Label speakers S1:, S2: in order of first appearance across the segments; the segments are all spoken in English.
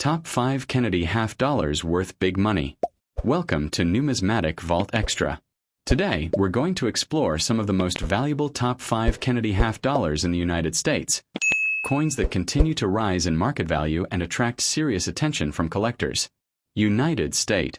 S1: Top 5 Kennedy half dollars worth big money. Welcome to Numismatic Vault Extra. Today, we're going to explore some of the most valuable top 5 Kennedy half dollars in the United States. Coins that continue to rise in market value and attract serious attention from collectors. United States.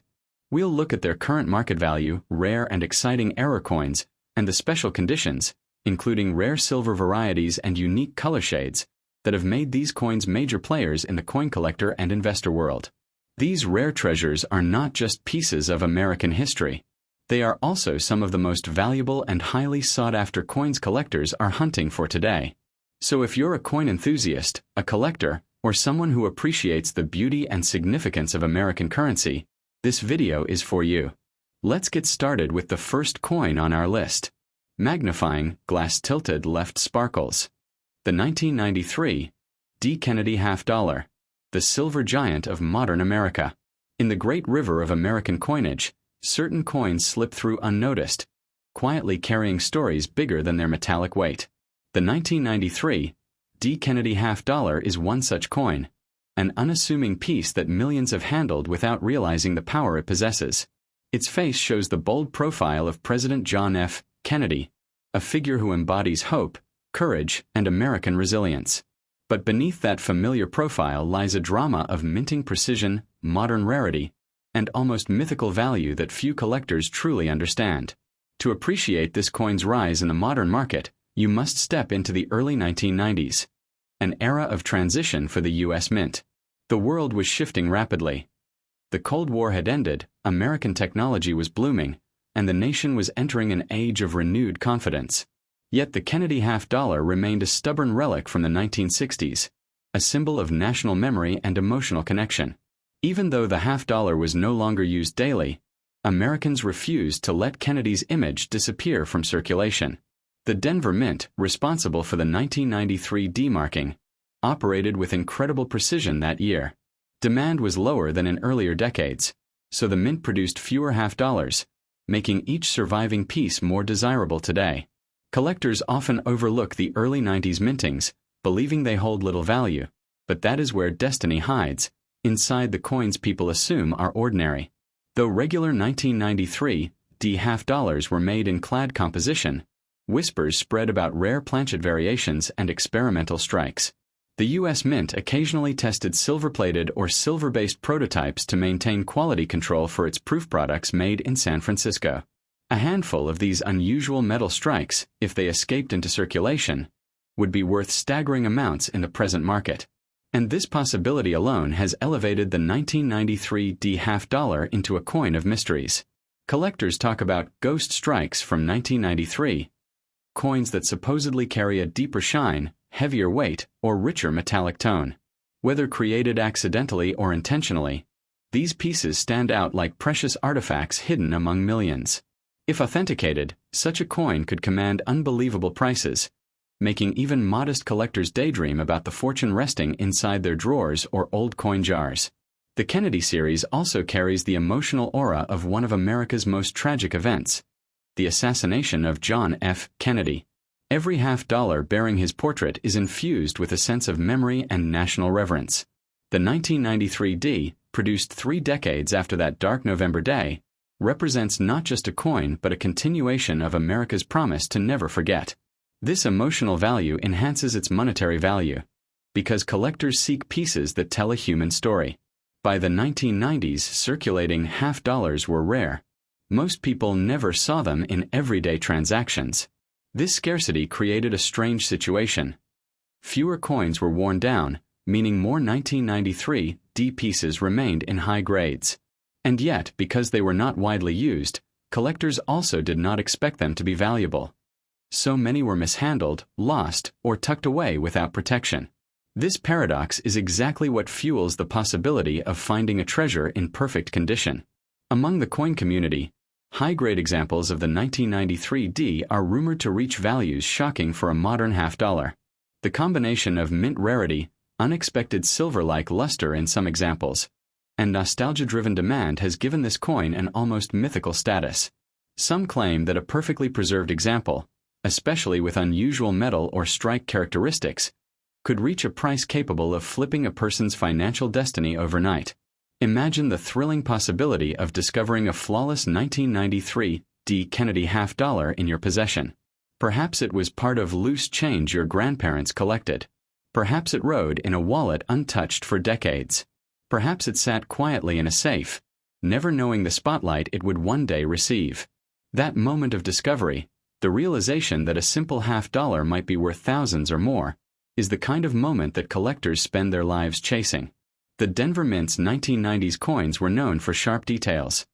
S1: We'll look at their current market value, rare and exciting error coins, and the special conditions, including rare silver varieties and unique color shades, that have made these coins major players in the coin collector and investor world. These rare treasures are not just pieces of American history. They are also some of the most valuable and highly sought-after coins collectors are hunting for today. So if you're a coin enthusiast, a collector, or someone who appreciates the beauty and significance of American currency, this video is for you. Let's get started with the first coin on our list. Magnifying, glass-tilted left sparkles. The 1993 D. Kennedy half dollar, the silver giant of modern America. In the great river of American coinage, certain coins slip through unnoticed, quietly carrying stories bigger than their metallic weight. The 1993 D. Kennedy half dollar is one such coin, an unassuming piece that millions have handled without realizing the power it possesses. Its face shows the bold profile of President John F. Kennedy, a figure who embodies hope, courage, and American resilience. But beneath that familiar profile lies a drama of minting precision, modern rarity, and almost mythical value that few collectors truly understand. To appreciate this coin's rise in the modern market, you must step into the early 1990s, an era of transition for the U.S. Mint. The world was shifting rapidly. The Cold War had ended, American technology was blooming, and the nation was entering an age of renewed confidence. Yet the Kennedy half dollar remained a stubborn relic from the 1960s, a symbol of national memory and emotional connection. Even though the half dollar was no longer used daily, Americans refused to let Kennedy's image disappear from circulation. The Denver Mint, responsible for the 1993 demarking, operated with incredible precision that year. Demand was lower than in earlier decades, so the mint produced fewer half dollars, making each surviving piece more desirable today. Collectors often overlook the early 90s mintings, believing they hold little value, but that is where destiny hides, inside the coins people assume are ordinary. Though regular 1993 D half dollars were made in clad composition, whispers spread about rare planchet variations and experimental strikes. The U.S. Mint occasionally tested silver-plated or silver-based prototypes to maintain quality control for its proof products made in San Francisco. A handful of these unusual metal strikes, if they escaped into circulation, would be worth staggering amounts in the present market. And this possibility alone has elevated the 1993 D half dollar into a coin of mysteries. Collectors talk about ghost strikes from 1993, coins that supposedly carry a deeper shine, heavier weight, or richer metallic tone. Whether created accidentally or intentionally, these pieces stand out like precious artifacts hidden among millions. If authenticated, such a coin could command unbelievable prices, making even modest collectors daydream about the fortune resting inside their drawers or old coin jars. The Kennedy series also carries the emotional aura of one of America's most tragic events, the assassination of John F. Kennedy. Every half dollar bearing his portrait is infused with a sense of memory and national reverence. The 1993 D, produced 3 decades after that dark November day, represents not just a coin but a continuation of America's promise to never forget. This emotional value enhances its monetary value, because collectors seek pieces that tell a human story. By the 1990s, circulating half dollars were rare. Most people never saw them in everyday transactions. This scarcity created a strange situation. Fewer coins were worn down, meaning more 1993 D pieces remained in high grades. And yet, because they were not widely used, collectors also did not expect them to be valuable. So many were mishandled, lost, or tucked away without protection. This paradox is exactly what fuels the possibility of finding a treasure in perfect condition. Among the coin community, high-grade examples of the 1993 D are rumored to reach values shocking for a modern half dollar. The combination of mint rarity, unexpected silver-like luster in some examples, and nostalgia-driven demand has given this coin an almost mythical status. Some claim that a perfectly preserved example, especially with unusual metal or strike characteristics, could reach a price capable of flipping a person's financial destiny overnight. Imagine the thrilling possibility of discovering a flawless 1993 D. Kennedy half-dollar in your possession. Perhaps it was part of loose change your grandparents collected. Perhaps it rode in a wallet untouched for decades. Perhaps it sat quietly in a safe, never knowing the spotlight it would one day receive. That moment of discovery, the realization that a simple half-dollar might be worth thousands or more, is the kind of moment that collectors spend their lives chasing. The Denver Mint's 1990s coins were known for sharp details.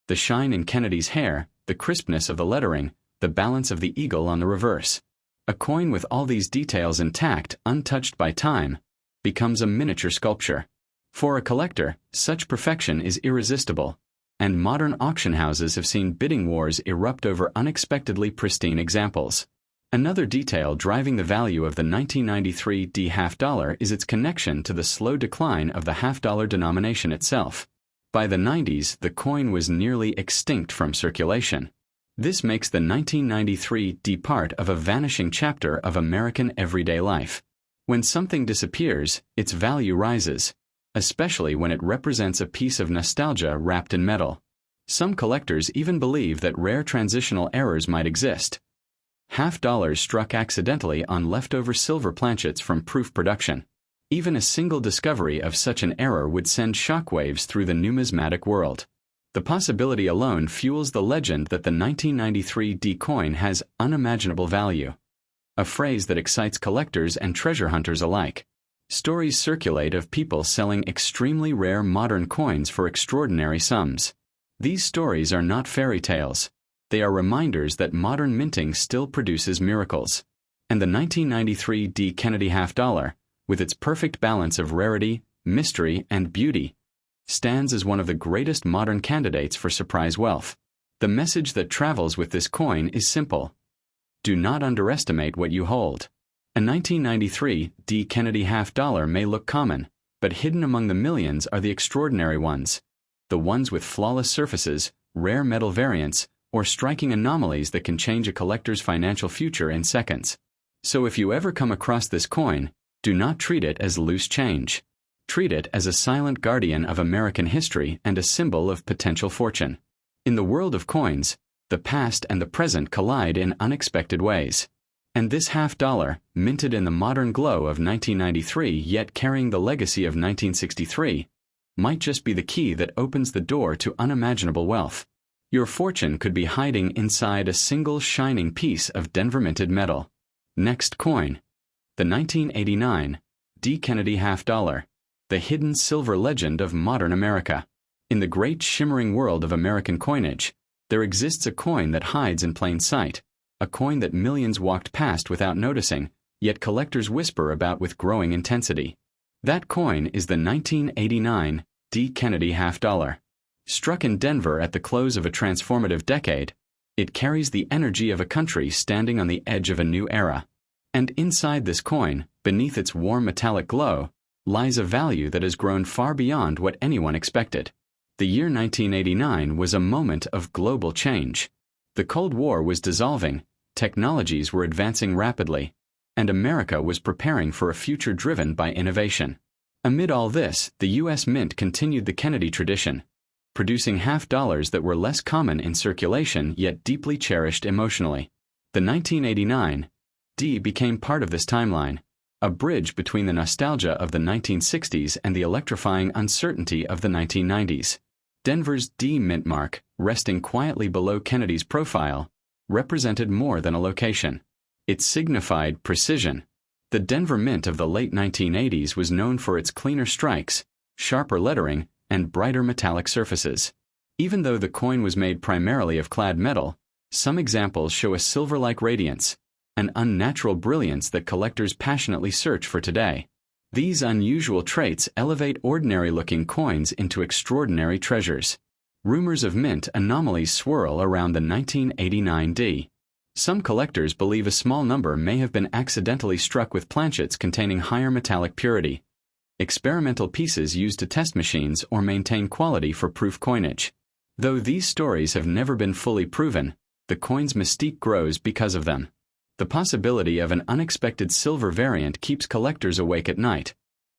S1: The shine in Kennedy's hair, the crispness of the lettering, the balance of the eagle on the reverse. A coin with all these details intact, untouched by time, becomes a miniature sculpture. For a collector, such perfection is irresistible, and modern auction houses have seen bidding wars erupt over unexpectedly pristine examples. Another detail driving the value of the 1993 D half-dollar is its connection to the slow decline of the half-dollar denomination itself. By the 90s, the coin was nearly extinct from circulation. This makes the 1993 D part of a vanishing chapter of American everyday life. When something disappears, its value rises, especially when it represents a piece of nostalgia wrapped in metal. Some collectors even believe that rare transitional errors might exist. Half-dollars struck accidentally on leftover silver planchets from proof production. Even a single discovery of such an error would send shockwaves through the numismatic world. The possibility alone fuels the legend that the 1993 D coin has unimaginable value, a phrase that excites collectors and treasure hunters alike. Stories circulate of people selling extremely rare modern coins for extraordinary sums. These stories are not fairy tales. They are reminders that modern minting still produces miracles. And the 1993 D Kennedy half-dollar, with its perfect balance of rarity, mystery, and beauty, stands as one of the greatest modern candidates for surprise wealth. The message that travels with this coin is simple. Do not underestimate what you hold. A 1993 D Kennedy half-dollar may look common, but hidden among the millions are the extraordinary ones. The ones with flawless surfaces, rare metal variants, or striking anomalies that can change a collector's financial future in seconds. So if you ever come across this coin, do not treat it as loose change. Treat it as a silent guardian of American history and a symbol of potential fortune. In the world of coins, the past and the present collide in unexpected ways. And this half-dollar, minted in the modern glow of 1993 yet carrying the legacy of 1963, might just be the key that opens the door to unimaginable wealth. Your fortune could be hiding inside a single shining piece of Denver minted metal. Next coin. The 1989 D Kennedy half-dollar, the hidden silver legend of modern America. In the great shimmering world of American coinage, there exists a coin that hides in plain sight, a coin that millions walked past without noticing, yet collectors whisper about with growing intensity. That coin is the 1989 D Kennedy half-dollar. Struck in Denver at the close of a transformative decade, it carries the energy of a country standing on the edge of a new era. And inside this coin, beneath its warm metallic glow, lies a value that has grown far beyond what anyone expected. The year 1989 was a moment of global change. The Cold War was dissolving, technologies were advancing rapidly, and America was preparing for a future driven by innovation. Amid all this, the U.S. Mint continued the Kennedy tradition, producing half-dollars that were less common in circulation yet deeply cherished emotionally. The 1989 D became part of this timeline, a bridge between the nostalgia of the 1960s and the electrifying uncertainty of the 1990s. Denver's D mint mark, resting quietly below Kennedy's profile, represented more than a location. It signified precision. The Denver Mint of the late 1980s was known for its cleaner strikes, sharper lettering, and brighter metallic surfaces. Even though the coin was made primarily of clad metal, some examples show a silver-like radiance, an unnatural brilliance that collectors passionately search for today. These unusual traits elevate ordinary-looking coins into extraordinary treasures. Rumors of mint anomalies swirl around the 1989 D. Some collectors believe a small number may have been accidentally struck with planchets containing higher metallic purity, experimental pieces used to test machines or maintain quality for proof coinage. Though these stories have never been fully proven, the coin's mystique grows because of them. The possibility of an unexpected silver variant keeps collectors awake at night,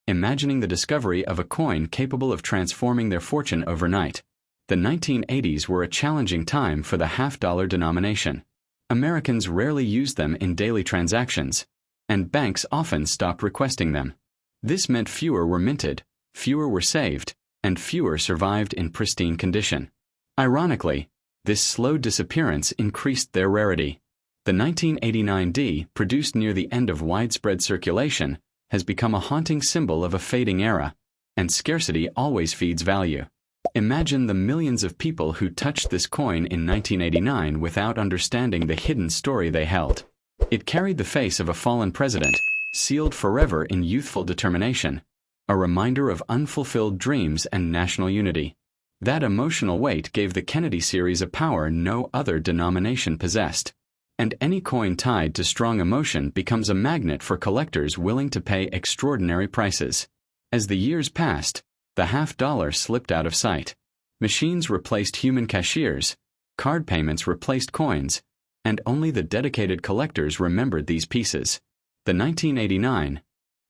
S1: imagining the discovery of a coin capable of transforming their fortune overnight. The 1980s were a challenging time for the half-dollar denomination. Americans rarely used them in daily transactions, and banks often stopped requesting them. This meant fewer were minted, fewer were saved, and fewer survived in pristine condition. Ironically, this slow disappearance increased their rarity. The 1989 D, produced near the end of widespread circulation, has become a haunting symbol of a fading era, and scarcity always feeds value. Imagine the millions of people who touched this coin in 1989 without understanding the hidden story they held. It carried the face of a fallen president, sealed forever in youthful determination, a reminder of unfulfilled dreams and national unity. That emotional weight gave the Kennedy series a power no other denomination possessed. And any coin tied to strong emotion becomes a magnet for collectors willing to pay extraordinary prices. As the years passed, the half-dollar slipped out of sight. Machines replaced human cashiers, card payments replaced coins, and only the dedicated collectors remembered these pieces. The 1989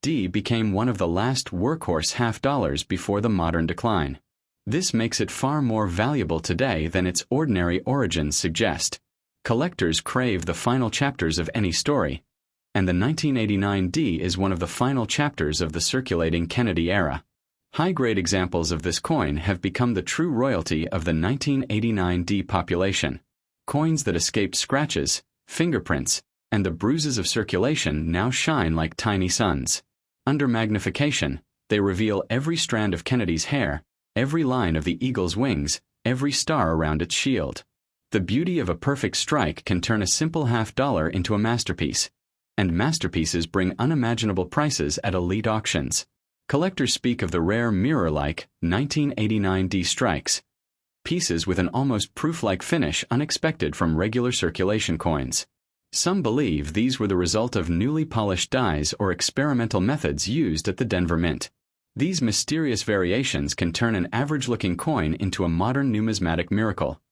S1: D became one of the last workhorse half-dollars before the modern decline. This makes it far more valuable today than its ordinary origins suggest. Collectors crave the final chapters of any story, and the 1989 D is one of the final chapters of the circulating Kennedy era. High-grade examples of this coin have become the true royalty of the 1989 D population. Coins that escaped scratches, fingerprints, and the bruises of circulation now shine like tiny suns. Under magnification, they reveal every strand of Kennedy's hair, every line of the eagle's wings, every star around its shield. The beauty of a perfect strike can turn a simple half-dollar into a masterpiece, and masterpieces bring unimaginable prices at elite auctions. Collectors speak of the rare mirror-like 1989 D strikes, pieces with an almost proof-like finish unexpected from regular circulation coins. Some believe these were the result of newly polished dies or experimental methods used at the Denver Mint. These mysterious variations can turn an average-looking coin into a modern numismatic miracle.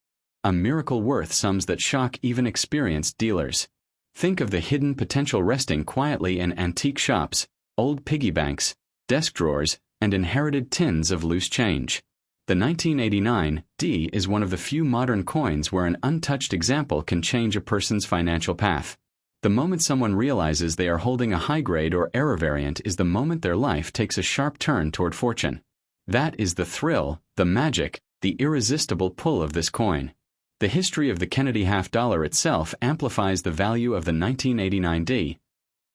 S1: A miracle worth sums that shock even experienced dealers. Think of the hidden potential resting quietly in antique shops, old piggy banks, desk drawers, and inherited tins of loose change. The 1989 D is one of the few modern coins where an untouched example can change a person's financial path. The moment someone realizes they are holding a high-grade or error variant is the moment their life takes a sharp turn toward fortune. That is the thrill, the magic, the irresistible pull of this coin. The history of the Kennedy half-dollar itself amplifies the value of the 1989 D.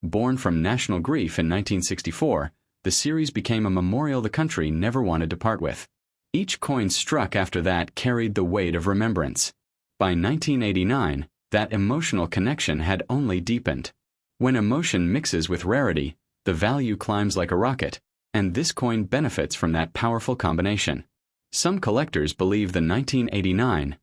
S1: Born from national grief in 1964, the series became a memorial the country never wanted to part with. Each coin struck after that carried the weight of remembrance. By 1989, that emotional connection had only deepened. When emotion mixes with rarity, the value climbs like a rocket, and this coin benefits from that powerful combination. Some collectors believe the 1989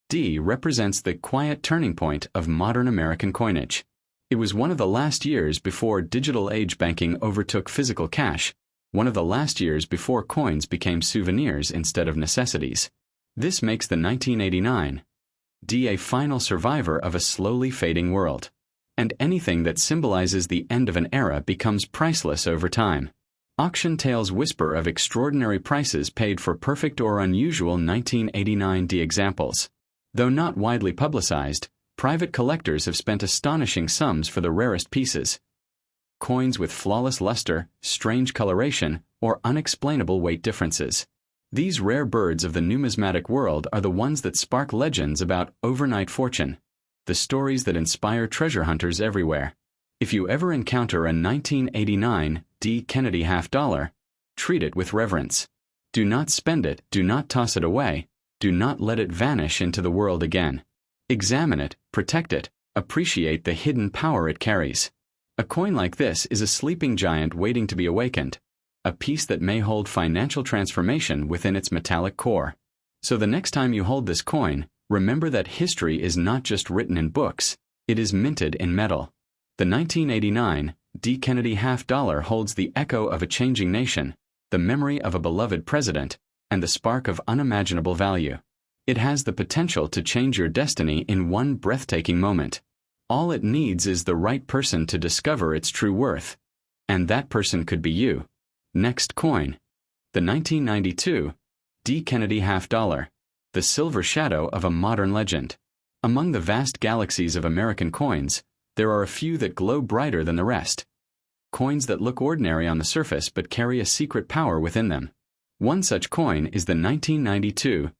S1: D represents the quiet turning point of modern American coinage. It was one of the last years before digital age banking overtook physical cash, one of the last years before coins became souvenirs instead of necessities. This makes the 1989 D a final survivor of a slowly fading world. And anything that symbolizes the end of an era becomes priceless over time. Auction tales whisper of extraordinary prices paid for perfect or unusual 1989 D examples. Though not widely publicized, private collectors have spent astonishing sums for the rarest pieces. Coins with flawless luster, strange coloration, or unexplainable weight differences. These rare birds of the numismatic world are the ones that spark legends about overnight fortune, the stories that inspire treasure hunters everywhere. If you ever encounter a 1989 D Kennedy half-dollar, treat it with reverence. Do not spend it, do not toss it away, do not let it vanish into the world again. Examine it, protect it, appreciate the hidden power it carries. A coin like this is a sleeping giant waiting to be awakened, a piece that may hold financial transformation within its metallic core. So the next time you hold this coin, remember that history is not just written in books, it is minted in metal. The 1989 D Kennedy half-dollar holds the echo of a changing nation, the memory of a beloved president, and the spark of unimaginable value. It has the potential to change your destiny in one breathtaking moment. All it needs is the right person to discover its true worth. And that person could be you. Next coin. The 1992 D. Kennedy half dollar. The silver shadow of a modern legend. Among the vast galaxies of American coins, there are a few that glow brighter than the rest. Coins that look ordinary on the surface but carry a secret power within them. One such coin is the 1992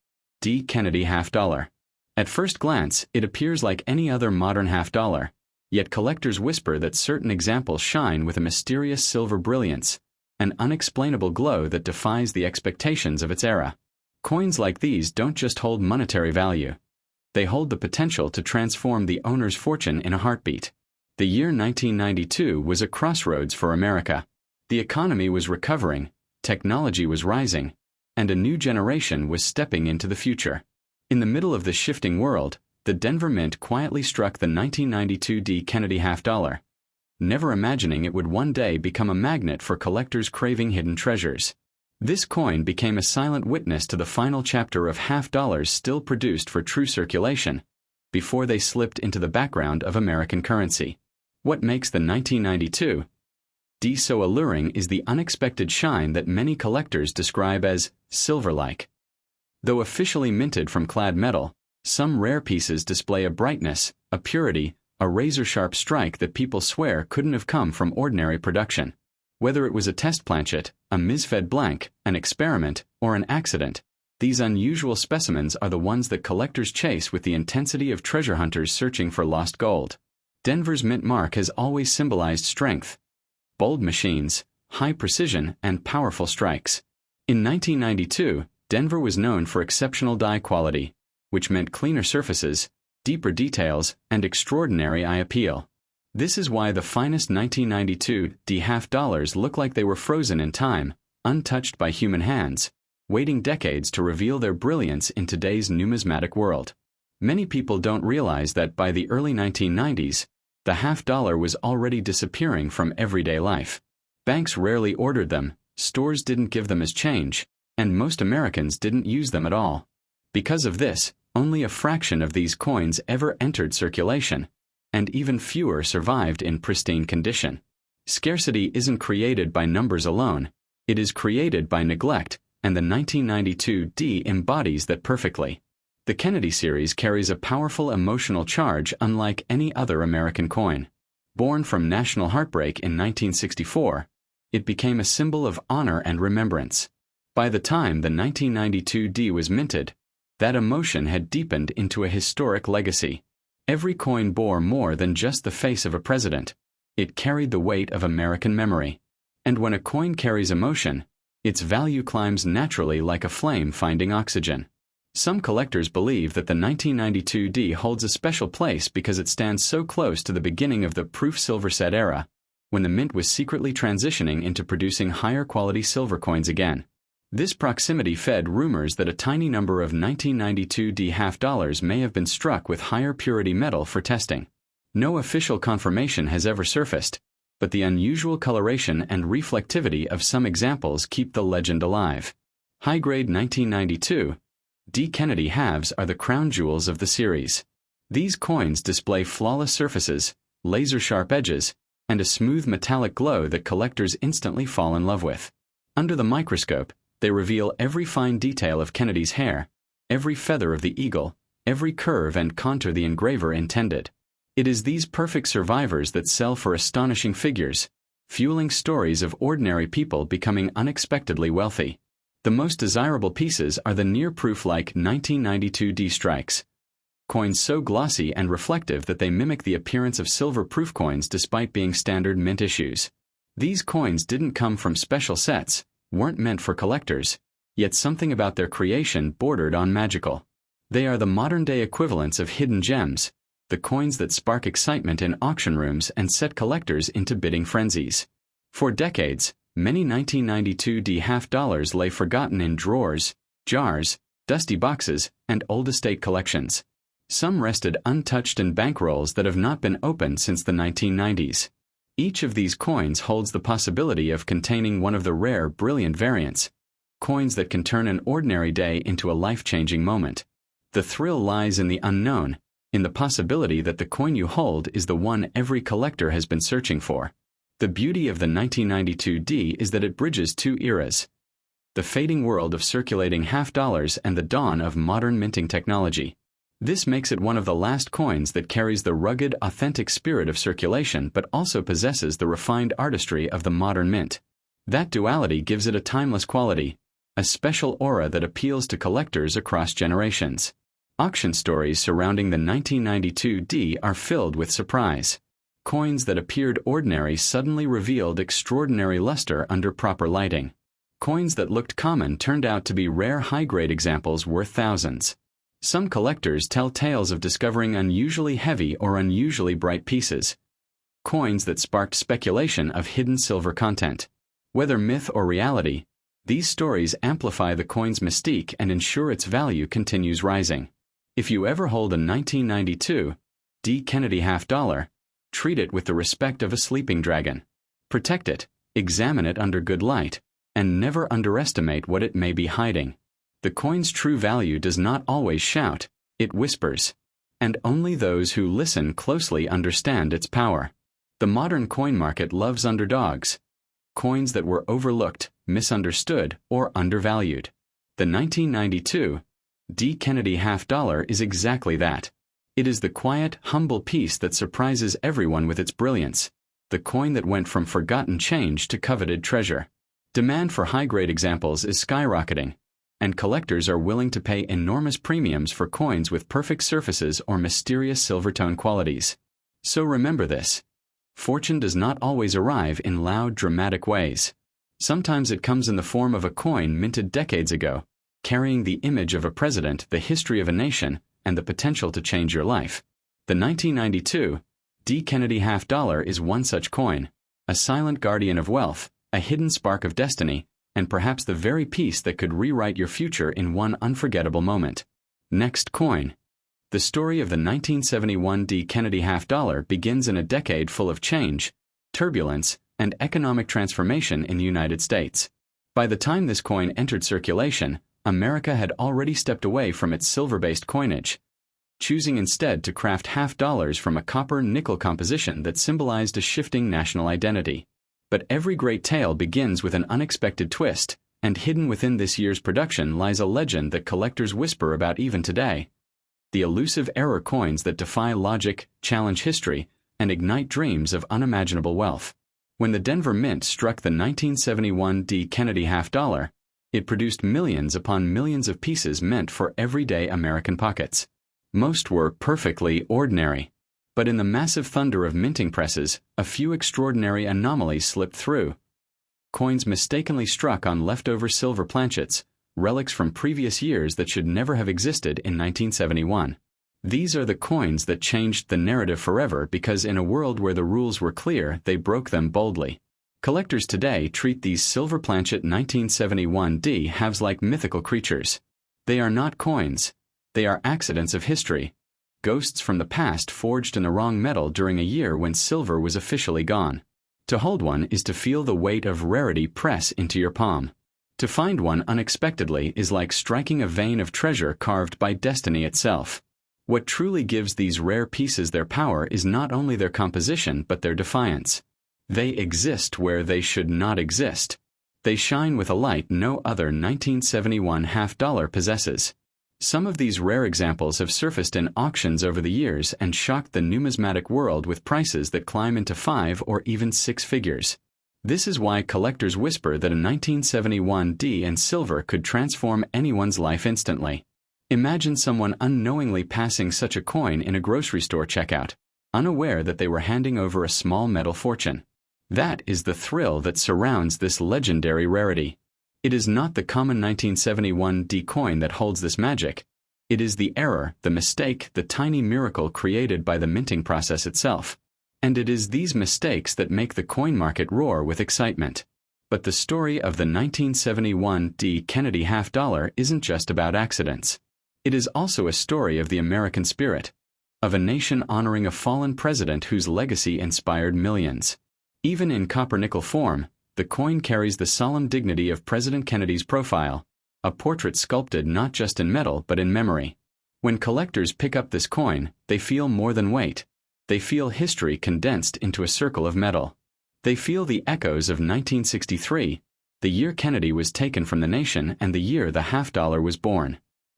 S1: D. Kennedy half dollar. At first glance, it appears like any other modern half dollar, yet collectors whisper that certain examples shine with a mysterious silver brilliance, an unexplainable glow that defies the expectations of its era. Coins like these don't just hold monetary value. They hold the potential to transform the owner's fortune in a heartbeat. The year 1992 was a crossroads for America. The economy was recovering, technology was rising, and a new generation was stepping into the future. In the middle of this shifting world, the Denver Mint quietly struck the 1992 D. Kennedy half dollar, never imagining it would one day become a magnet for collectors craving hidden treasures. This coin became a silent witness to the final chapter of half dollars still produced for true circulation, before they slipped into the background of American currency. What makes the 1992 D so alluring is the unexpected shine that many collectors describe as silver-like. Though officially minted from clad metal, some rare pieces display a brightness, a purity, a razor-sharp strike that people swear couldn't have come from ordinary production. Whether it was a test planchet, a misfed blank, an experiment, or an accident, these unusual specimens are the ones that collectors chase with the intensity of treasure hunters searching for lost gold. Denver's mint mark has always symbolized strength, bold machines, high precision, and powerful strikes. In 1992, Denver was known for exceptional die quality, which meant cleaner surfaces, deeper details, and extraordinary eye appeal. This is why the finest 1992 D half dollars look like they were frozen in time, untouched by human hands, waiting decades to reveal their brilliance in today's numismatic world. Many people don't realize that by the early 1990s, the half dollar was already disappearing from everyday life. Banks rarely ordered them, stores didn't give them as change, and most Americans didn't use them at all. Because of this, only a fraction of these coins ever entered circulation, and even fewer survived in pristine condition. Scarcity isn't created by numbers alone, it is created by neglect, and the 1992 D embodies that perfectly. The Kennedy series carries a powerful emotional charge unlike any other American coin. Born from national heartbreak in 1964, it became a symbol of honor and remembrance. By the time the 1992 D was minted, that emotion had deepened into a historic legacy. Every coin bore more than just the face of a president. It carried the weight of American memory. And when a coin carries emotion, its value climbs naturally like a flame finding oxygen. Some collectors believe that the 1992 D holds a special place because it stands so close to the beginning of the proof silver set era, when the mint was secretly transitioning into producing higher quality silver coins again. This proximity fed rumors that a tiny number of 1992 D half dollars may have been struck with higher purity metal for testing. No official confirmation has ever surfaced, but the unusual coloration and reflectivity of some examples keep the legend alive. High-grade 1992 D. Kennedy halves are the crown jewels of the series. These coins display flawless surfaces, laser-sharp edges, and a smooth metallic glow that collectors instantly fall in love with. Under the microscope, they reveal every fine detail of Kennedy's hair, every feather of the eagle, every curve and contour the engraver intended. It is these perfect survivors that sell for astonishing figures, fueling stories of ordinary people becoming unexpectedly wealthy. The most desirable pieces are the near-proof-like 1992 D strikes, coins so glossy and reflective that they mimic the appearance of silver-proof coins despite being standard mint issues. These coins didn't come from special sets, weren't meant for collectors, yet something about their creation bordered on magical. They are the modern-day equivalents of hidden gems, the coins that spark excitement in auction rooms and set collectors into bidding frenzies. For decades, many 1992 D half dollars lay forgotten in drawers, jars, dusty boxes, and old estate collections. Some rested untouched in bankrolls that have not been opened since the 1990s. Each of these coins holds the possibility of containing one of the rare, brilliant variants, coins that can turn an ordinary day into a life-changing moment. The thrill lies in the unknown, in the possibility that the coin you hold is the one every collector has been searching for. The beauty of the 1992 D is that it bridges two eras: the fading world of circulating half dollars and the dawn of modern minting technology. This makes it one of the last coins that carries the rugged, authentic spirit of circulation but also possesses the refined artistry of the modern mint. That duality gives it a timeless quality, a special aura that appeals to collectors across generations. Auction stories surrounding the 1992 D are filled with surprise. Coins that appeared ordinary suddenly revealed extraordinary luster under proper lighting. Coins that looked common turned out to be rare high-grade examples worth thousands. Some collectors tell tales of discovering unusually heavy or unusually bright pieces. Coins that sparked speculation of hidden silver content. Whether myth or reality, these stories amplify the coin's mystique and ensure its value continues rising. If you ever hold a 1992 D. Kennedy half dollar, treat it with the respect of a sleeping dragon. Protect it, examine it under good light, and never underestimate what it may be hiding. The coin's true value does not always shout, it whispers. And only those who listen closely understand its power. The modern coin market loves underdogs. Coins that were overlooked, misunderstood, or undervalued. The 1992 D. Kennedy half dollar is exactly that. It is the quiet, humble piece that surprises everyone with its brilliance. The coin that went from forgotten change to coveted treasure. Demand for high-grade examples is skyrocketing, and collectors are willing to pay enormous premiums for coins with perfect surfaces or mysterious silver tone qualities. So remember this: fortune does not always arrive in loud, dramatic ways. Sometimes it comes in the form of a coin minted decades ago, carrying the image of a president, the history of a nation, and the potential to change your life. The 1992 D. Kennedy half dollar is one such coin, a silent guardian of wealth, a hidden spark of destiny, and perhaps the very piece that could rewrite your future in one unforgettable moment. Next coin. The story of the 1971 D. Kennedy half dollar begins in a decade full of change, turbulence, and economic transformation in the United States. By the time this coin entered circulation, America had already stepped away from its silver-based coinage, choosing instead to craft half dollars from a copper-nickel composition that symbolized a shifting national identity. But every great tale begins with an unexpected twist, and hidden within this year's production lies a legend that collectors whisper about even today. The elusive error coins that defy logic, challenge history, and ignite dreams of unimaginable wealth. When the Denver Mint struck the 1971 D. Kennedy half dollar, it produced millions upon millions of pieces meant for everyday American pockets. Most were perfectly ordinary. But in the massive thunder of minting presses, a few extraordinary anomalies slipped through. Coins mistakenly struck on leftover silver planchets, relics from previous years that should never have existed in 1971. These are the coins that changed the narrative forever because in a world where the rules were clear, they broke them boldly. Collectors today treat these silver planchet 1971 D halves like mythical creatures. They are not coins. They are accidents of history. Ghosts from the past forged in the wrong metal during a year when silver was officially gone. To hold one is to feel the weight of rarity press into your palm. To find one unexpectedly is like striking a vein of treasure carved by destiny itself. What truly gives these rare pieces their power is not only their composition but their defiance. They exist where they should not exist. They shine with a light no other 1971 half dollar possesses. Some of these rare examples have surfaced in auctions over the years and shocked the numismatic world with prices that climb into 5 or even 6 figures. This is why collectors whisper that a 1971 D in silver could transform anyone's life instantly. Imagine someone unknowingly passing such a coin in a grocery store checkout, unaware that they were handing over a small metal fortune. That is the thrill that surrounds this legendary rarity. It is not the common 1971 D coin that holds this magic. It is the error, the mistake, the tiny miracle created by the minting process itself. And it is these mistakes that make the coin market roar with excitement. But the story of the 1971 D Kennedy half dollar isn't just about accidents. It is also a story of the American spirit, of a nation honoring a fallen president whose legacy inspired millions. Even in copper-nickel form, the coin carries the solemn dignity of President Kennedy's profile, a portrait sculpted not just in metal but in memory. When collectors pick up this coin, they feel more than weight. They feel history condensed into a circle of metal. They feel the echoes of 1963, the year Kennedy was taken from the nation and the year the half-dollar was born.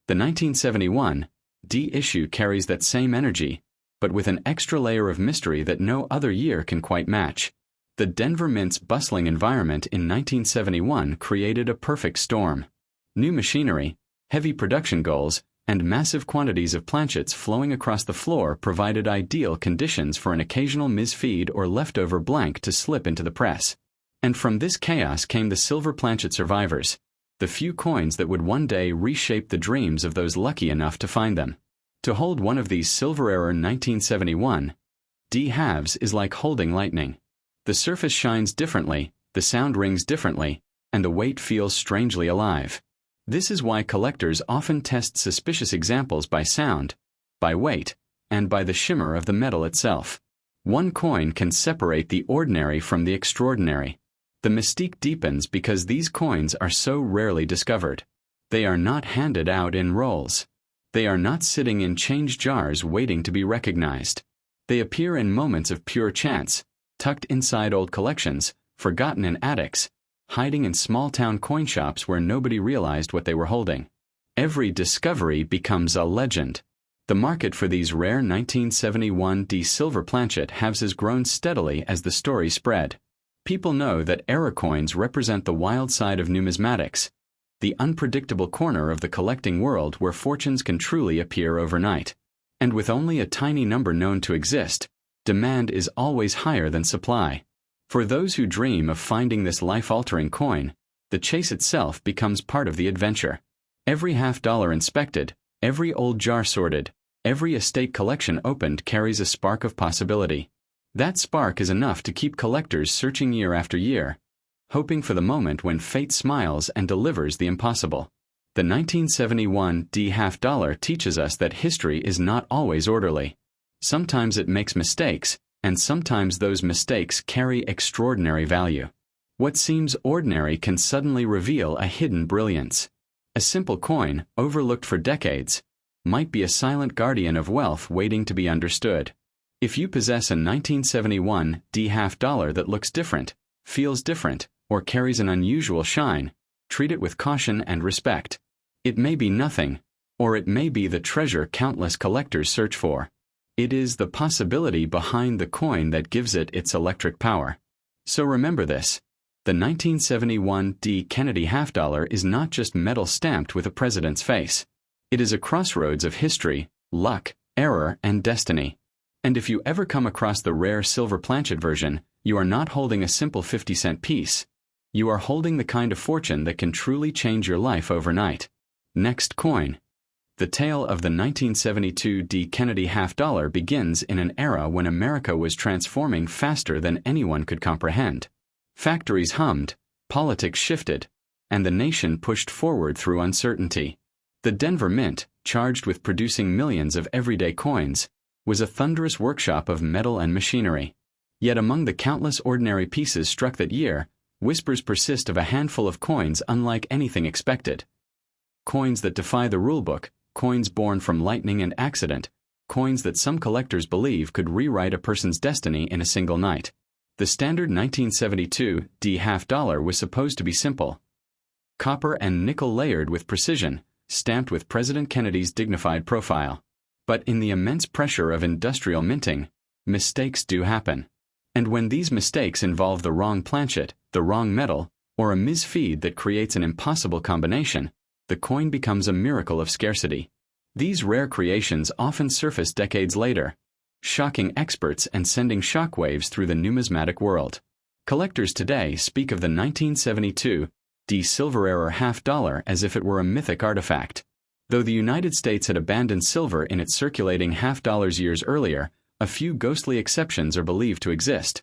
S1: The 1971 D issue carries that same energy, but with an extra layer of mystery that no other year can quite match. The Denver Mint's bustling environment in 1971 created a perfect storm. New machinery, heavy production goals, and massive quantities of planchets flowing across the floor provided ideal conditions for an occasional misfeed or leftover blank to slip into the press. And from this chaos came the silver planchet survivors, the few coins that would one day reshape the dreams of those lucky enough to find them. To hold one of these silver-era 1971 D halves is like holding lightning. The surface shines differently, the sound rings differently, and the weight feels strangely alive. This is why collectors often test suspicious examples by sound, by weight, and by the shimmer of the metal itself. One coin can separate the ordinary from the extraordinary. The mystique deepens because these coins are so rarely discovered. They are not handed out in rolls. They are not sitting in change jars waiting to be recognized. They appear in moments of pure chance, tucked inside old collections, forgotten in attics, hiding in small-town coin shops where nobody realized what they were holding. Every discovery becomes a legend. The market for these rare 1971 D silver planchet halves has grown steadily as the story spread. People know that era coins represent the wild side of numismatics, the unpredictable corner of the collecting world where fortunes can truly appear overnight. And with only a tiny number known to exist, demand is always higher than supply. For those who dream of finding this life-altering coin, the chase itself becomes part of the adventure. Every half-dollar inspected, every old jar sorted, every estate collection opened carries a spark of possibility. That spark is enough to keep collectors searching year after year, hoping for the moment when fate smiles and delivers the impossible. The 1971 D half-dollar teaches us that history is not always orderly. Sometimes it makes mistakes, and sometimes those mistakes carry extraordinary value. What seems ordinary can suddenly reveal a hidden brilliance. A simple coin, overlooked for decades, might be a silent guardian of wealth waiting to be understood. If you possess a 1971 D half-dollar that looks different, feels different, or carries an unusual shine, treat it with caution and respect. It may be nothing, or it may be the treasure countless collectors search for. It is the possibility behind the coin that gives it its electric power. So remember this. The 1971 D Kennedy half-dollar is not just metal stamped with a president's face. It is a crossroads of history, luck, error, and destiny. And if you ever come across the rare silver planchet version, you are not holding a simple 50-cent piece. You are holding the kind of fortune that can truly change your life overnight. Next coin. The tale of the 1972 D Kennedy half-dollar begins in an era when America was transforming faster than anyone could comprehend. Factories hummed, politics shifted, and the nation pushed forward through uncertainty. The Denver Mint, charged with producing millions of everyday coins, was a thunderous workshop of metal and machinery. Yet among the countless ordinary pieces struck that year, whispers persist of a handful of coins unlike anything expected. Coins that defy the rulebook, coins born from lightning and accident, coins that some collectors believe could rewrite a person's destiny in a single night. The standard 1972 D half-dollar was supposed to be simple. Copper and nickel layered with precision, stamped with President Kennedy's dignified profile. But in the immense pressure of industrial minting, mistakes do happen. And when these mistakes involve the wrong planchet, the wrong metal, or a misfeed that creates an impossible combination, the coin becomes a miracle of scarcity. These rare creations often surface decades later, shocking experts and sending shockwaves through the numismatic world. Collectors today speak of the 1972 D silver-era half-dollar as if it were a mythic artifact. Though the United States had abandoned silver in its circulating half-dollars years earlier, a few ghostly exceptions are believed to exist.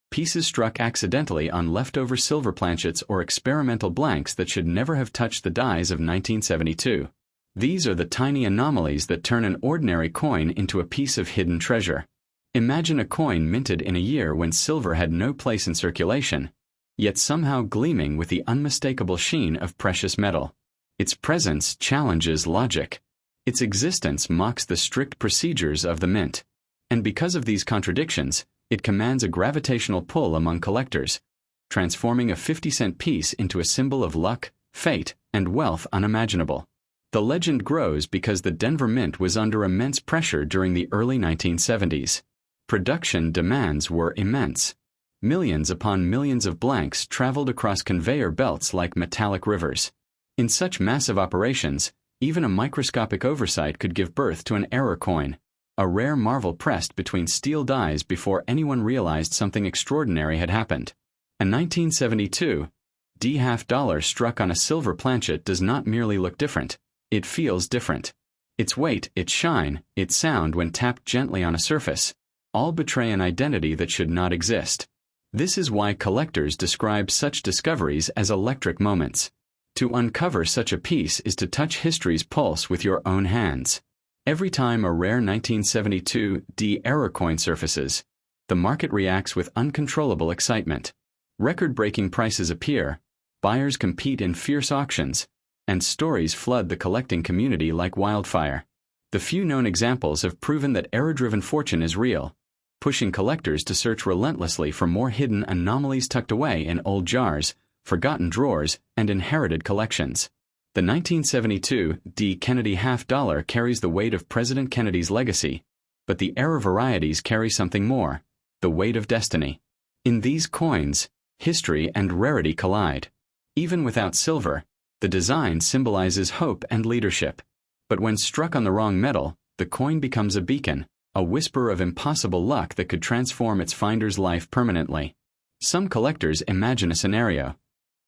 S1: Pieces struck accidentally on leftover silver planchets or experimental blanks that should never have touched the dies of 1972. These are the tiny anomalies that turn an ordinary coin into a piece of hidden treasure. Imagine a coin minted in a year when silver had no place in circulation, yet somehow gleaming with the unmistakable sheen of precious metal. Its presence challenges logic. Its existence mocks the strict procedures of the mint. And because of these contradictions, it commands a gravitational pull among collectors, transforming a 50-cent piece into a symbol of luck, fate, and wealth unimaginable. The legend grows because the Denver Mint was under immense pressure during the early 1970s. Production demands were immense. Millions upon millions of blanks traveled across conveyor belts like metallic rivers. In such massive operations, even a microscopic oversight could give birth to an error coin, a rare marvel pressed between steel dies before anyone realized something extraordinary had happened. A 1972 D half-dollar struck on a silver planchet does not merely look different, it feels different. Its weight, its shine, its sound when tapped gently on a surface, all betray an identity that should not exist. This is why collectors describe such discoveries as electric moments. To uncover such a piece is to touch history's pulse with your own hands. Every time a rare 1972 D error coin surfaces, the market reacts with uncontrollable excitement. Record-breaking prices appear, buyers compete in fierce auctions, and stories flood the collecting community like wildfire. The few known examples have proven that error-driven fortune is real, pushing collectors to search relentlessly for more hidden anomalies tucked away in old jars, forgotten drawers, and inherited collections. The 1972 D. Kennedy half-dollar carries the weight of President Kennedy's legacy, but the error varieties carry something more, the weight of destiny. In these coins, history and rarity collide. Even without silver, the design symbolizes hope and leadership. But when struck on the wrong metal, the coin becomes a beacon, a whisper of impossible luck that could transform its finder's life permanently. Some collectors imagine a scenario.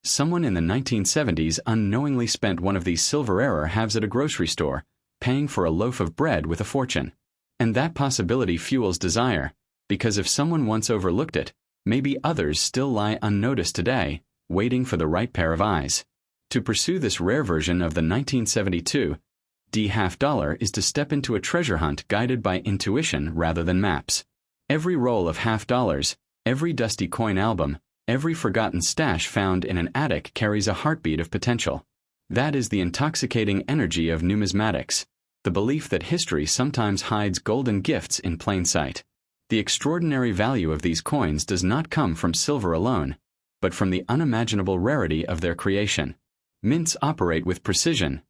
S1: Someone in the 1970s unknowingly spent one of these silver error halves at a grocery store, paying for a loaf of bread with a fortune. And that possibility fuels desire, because if someone once overlooked it, maybe others still lie unnoticed today, waiting for the right pair of eyes. To pursue this rare version of the 1972 D half-dollar is to step into a treasure hunt guided by intuition rather than maps. Every roll of half-dollars, every dusty coin album, every forgotten stash found in an attic carries a heartbeat of potential. That is the intoxicating energy of numismatics, the belief that history sometimes hides golden gifts in plain sight. The extraordinary value of these coins does not come from silver alone, but from the unimaginable rarity of their creation. Mints operate with precision,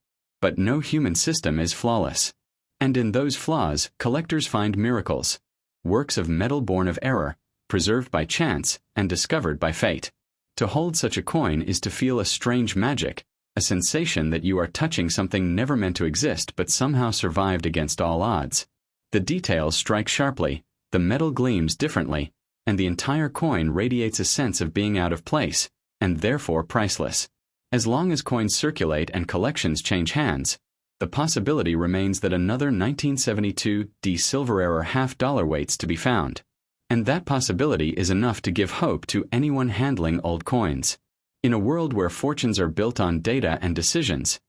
S1: but no human system is flawless. And in those flaws, collectors find miracles, works of metal born of error, preserved by chance, and discovered by fate. To hold such a coin is to feel a strange magic, a sensation that you are touching something never meant to exist but somehow survived against all odds. The details strike sharply, the metal gleams differently, and the entire coin radiates a sense of being out of place, and therefore priceless. As long as coins circulate and collections change hands, the possibility remains that another 1972 D silver error half-dollar waits to be found. And that possibility is enough to give hope to anyone handling old coins. In a world where fortunes are built on data and decisions,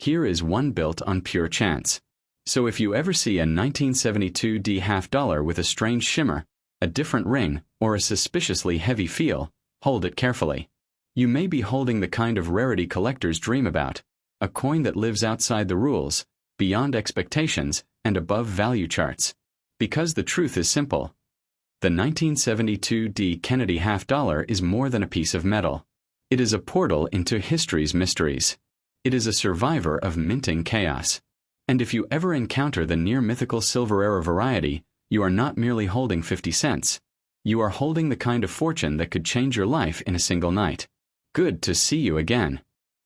S1: here is one built on pure chance. So if you ever see a 1972 D half-dollar with a strange shimmer, a different ring, or a suspiciously heavy feel, hold it carefully. You may be holding the kind of rarity collectors dream about, a coin that lives outside the rules, beyond expectations, and above value charts. Because the truth is simple. The 1972 D Kennedy half-dollar is more than a piece of metal. It is a portal into history's mysteries. It is a survivor of minting chaos. And if you ever encounter the near-mythical silver error variety, you are not merely holding 50 cents. You are holding the kind of fortune that could change your life in a single night. Good to see you again.